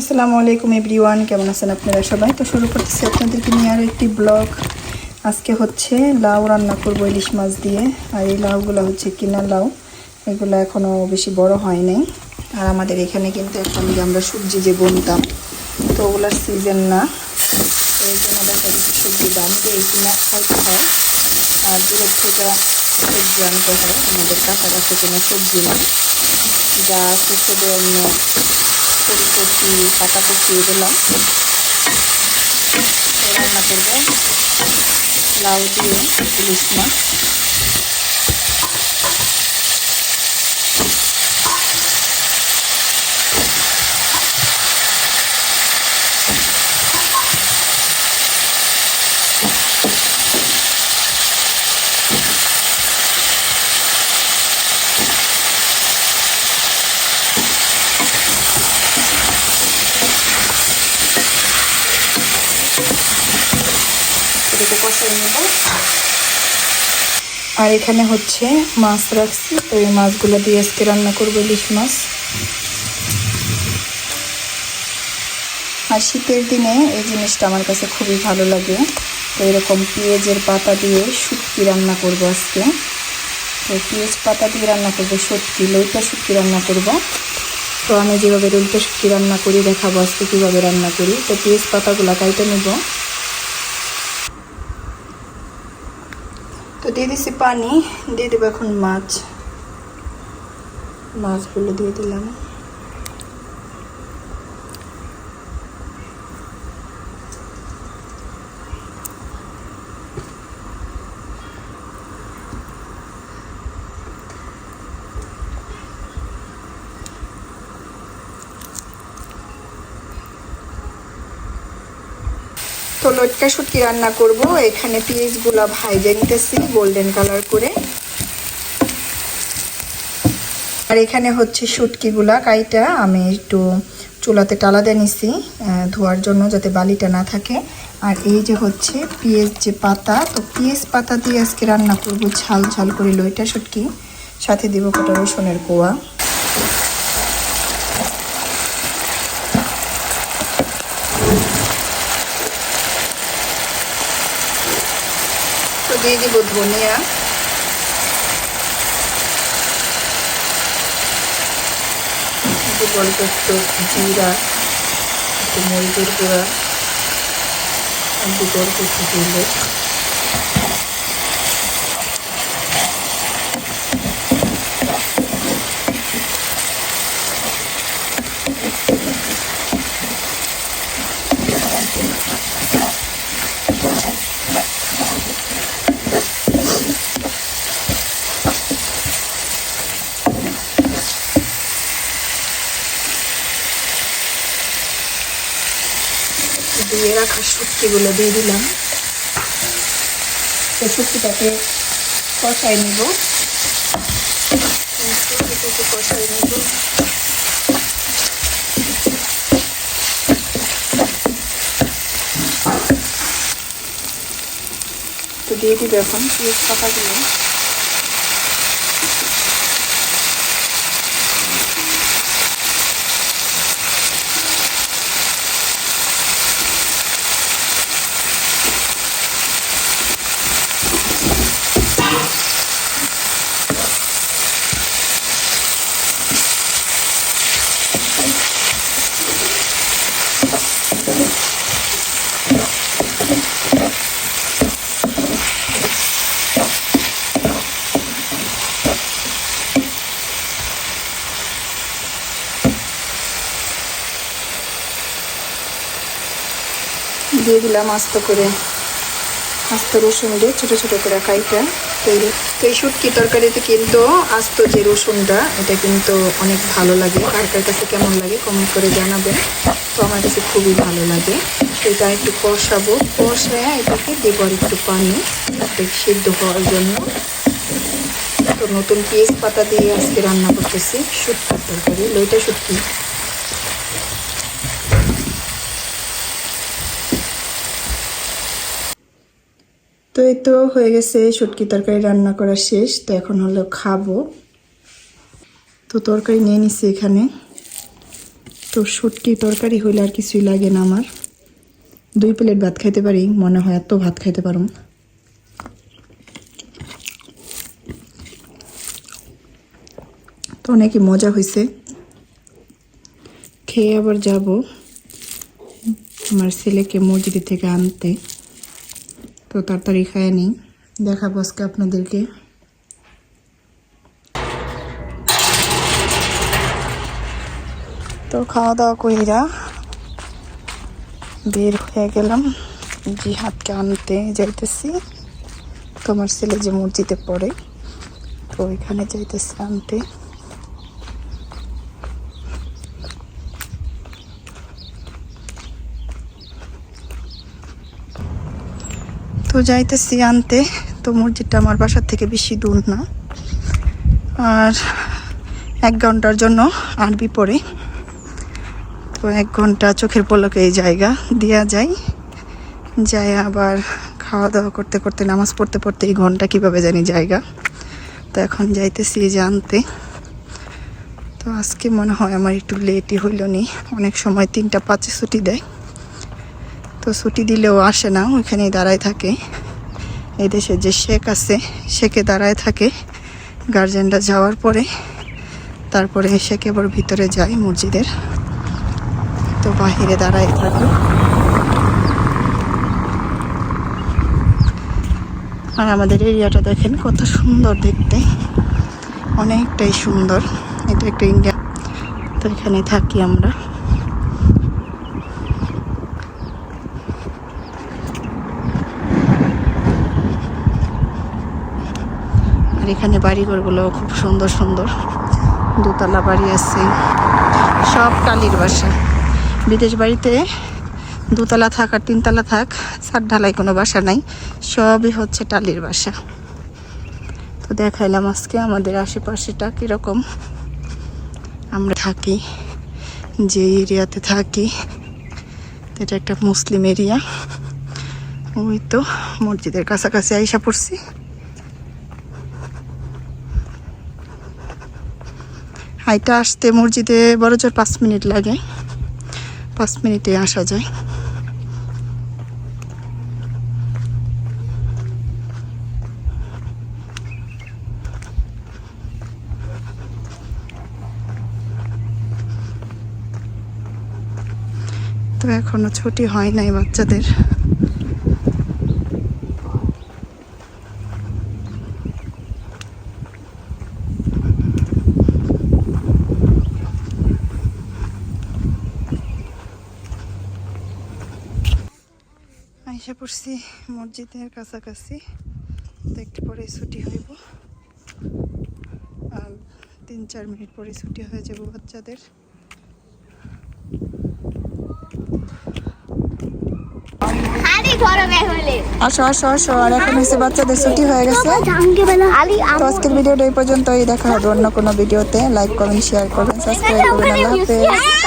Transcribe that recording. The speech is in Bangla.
আসসালামু আলাইকুম এভরিওয়ান, কেমন আছেন আপনারা সবাই? তো শুরু করতেছি আপনাদেরকে নিয়ে আরও একটি ব্লগ। আজকে হচ্ছে লাউ রান্না করবো ইলিশ মাছ দিয়ে। আর এই লাউগুলো হচ্ছে কিনা লাউ, এগুলো এখনও বেশি বড় হয় নাই। আর আমাদের এখানে কিন্তু এখন আমরা সবজি যে বুনতাম, তো ওগুলোর সিজন না, তো এই জন্য দেখা যাচ্ছে সবজির দাম দিয়ে কিনা খাইতে হয়। আর দূরের থেকে সবজি আনতে হয়, আমাদের কাছাকাছি কোনো সবজি নেই, যা আছে শুধু অন্য ফুলকপি, পাতাকপি এগুলো রান্না করবো লাউ দিয়ে ইলিশ মাছ। এটাকে কষাই নেব। আর এখানে হচ্ছে মাছ রাখছি, তো এই মাছগুলো দিয়ে আজকে রান্না করবো ইলিশ মাছ। আর শীতের দিনে এই জিনিসটা আমার কাছে খুবই ভালো লাগে। তো এরকম পেঁয়াজের পাতা দিয়ে শুটকি রান্না করবো আজকে। তো পেঁয়াজ পাতা দিয়ে রান্না করবো শুটকি, লইটা শুটকি রান্না করব। তো আমি যেভাবে লইটা শুটকি রান্না করি দেখাবো আজকে কীভাবে রান্না করি। তো পেঁয়াজ পাতাগুলো কাইটে নেব। তো দিয়ে দিচ্ছি পানি, দিয়ে দেবো এখন মাছগুলো দিয়ে দিলাম। তো লটকা শুটকি রান্না করব। এখানে পেঁয়াজগুলো ভাইজে নিতেছি গোল্ডেন কালার করে। আর এখানে হচ্ছে শুটকিগুলা কাইটা আমি একটু চুলাতে টালা দিয়ে নিছি ধোয়ার জন্য, যাতে বালিটা না থাকে। আর এই যে হচ্ছে পেঁয়াজ যে পাতা, তো পেঁয়াজ পাতা দিয়ে আজকে রান্না করব ঝাল ঝাল করে লইটা শুটকি। সাথে দিব কটা রসুনের কোয়া। তো দিয়ে দিব ধনিয়া, অল্প একটু জিরা, একটু মরিচের গুঁড়া, অল্প একটু হলুদ। দিয়ে রাখা শুটকিগুলো দিয়ে দিলাম। তো শুটকিটাকে কষাই নিব, কষাই নিব। তো দিয়ে দিব এখন পেঁয়াজ পাতাগুলো। দিয়ে দিলাম আস্ত রসুন দিয়ে ছোটো ছোটো করে কাইটা তৈরি। তো এই শুটকি তরকারিতে কিন্তু আস্ত যে রসুনটা, এটা কিন্তু অনেক ভালো লাগে। কার কাছে কেমন লাগে কমেন্ট করে জানাবেন। তো আমার কাছে খুবই ভালো লাগে। এটা একটু কষাবো, কষায় এটাকে দেব আর একটু পানি সিদ্ধ হওয়ার জন্য। তো নতুন পেঁয়াজ পাতা দিয়ে আজকে রান্না করতেছি শুটকির তরকারি, লইটা শুটকি। তো এই তো হয়ে গেছে শুটকি তরকারি রান্না করা শেষ। তো এখন হলো খাবো। তো তরকারি নিয়ে নিছি এখানে। তো শুটকি তরকারি হইলে আর কিছুই লাগে না আমার। 2 প্লেট ভাত খাইতে পারি মনে হয়, এত ভাত খাইতে পারুম। তো অনেকই মজা হয়েছে। খেয়ে আবার যাব আমার ছেলেকে মসজিদ থেকে আনতে। তো তাড়াতাড়ি খায় নিই, দেখাবো আজকে আপনাদেরকে। তো খাওয়া দাওয়া কইরা বের হয়ে গেলাম, জিহাদকে আনতে যাইতেছি। তোমার ছেলে যে মসজিদে পড়ে, তো ওইখানে যাইতেছি আনতে। তো যাইতেছি আনতে। তো মসজিদটা আমার বাসার থেকে বেশি দূর না, আর 1 ঘন্টার জন্য আরবি পড়ে। তো 1 ঘন্টা চোখের পলকে এই জায়গা দেওয়া যায়। যাই আবার খাওয়া দাওয়া করতে করতে, নামাজ পড়তে পড়তে এই ঘন্টা কীভাবে জানি জায়গা। তো এখন যাইতেছি যে আনতে। তো আজকে মনে হয় আমার একটু লেটই হইল নি। অনেক সময় 3টা 5 ছুটি দেয়, তো ছুটি দিলেও আসে না, ওইখানেই দাঁড়ায় থাকে। এই দেশে যে শেখ আছে, শেখে দাঁড়ায় থাকে। গার্জেনরা যাওয়ার পরে তারপরে শেখ আবার ভিতরে যায় মসজিদের, তো বাহিরে দাঁড়ায় থাকে। আর আমাদের এরিয়াটা দেখেন কত সুন্দর দেখতে, অনেকটাই সুন্দর। এটা একটা ইন্ডিয়া, তো এখানে থাকি আমরা। আর এখানে বাড়িঘরগুলো খুব সুন্দর সুন্দর, 2 তলা বাড়ি আছে, সব টালির বাসা। বিদেশ বাড়িতে 2 তলা থাক আর 3 তলা থাক, ছাদ ঢালাই কোনো বাসা নাই, সবই হচ্ছে টালির বাসা। তো দেখাইলাম আজকে আমাদের আশেপাশেটা কীরকম আমরা থাকি, যে এরিয়াতে থাকি। এটা একটা মুসলিম এরিয়া। ওই তো মসজিদের কাছাকাছি আইসা পড়ছি। হাইটা আসতে মসজিদে বড়জোর 5 মিনিট লাগে, 5 মিনিটে আসা যায়। তো এখনো ছুটি হয় নাই বাচ্চাদের। আইসা পড়ছি মসজিদের কাছাকাছি। তো একটু পরে ছুটি হইব, আর 3-4 মিনিট পরে ছুটি হয়ে যাব বাচ্চাদের। আসো আসো আসো। আর এখন হচ্ছে বাচ্চাদের ছুটি হয়ে গেছে। তো আজকের ভিডিওটা এই পর্যন্তই, দেখা হবে অন্য কোনো ভিডিওতে। লাইক করবেন, শেয়ার করবেন, সাবস্ক্রাইব করবেন। আল্লাহ হাফেজ।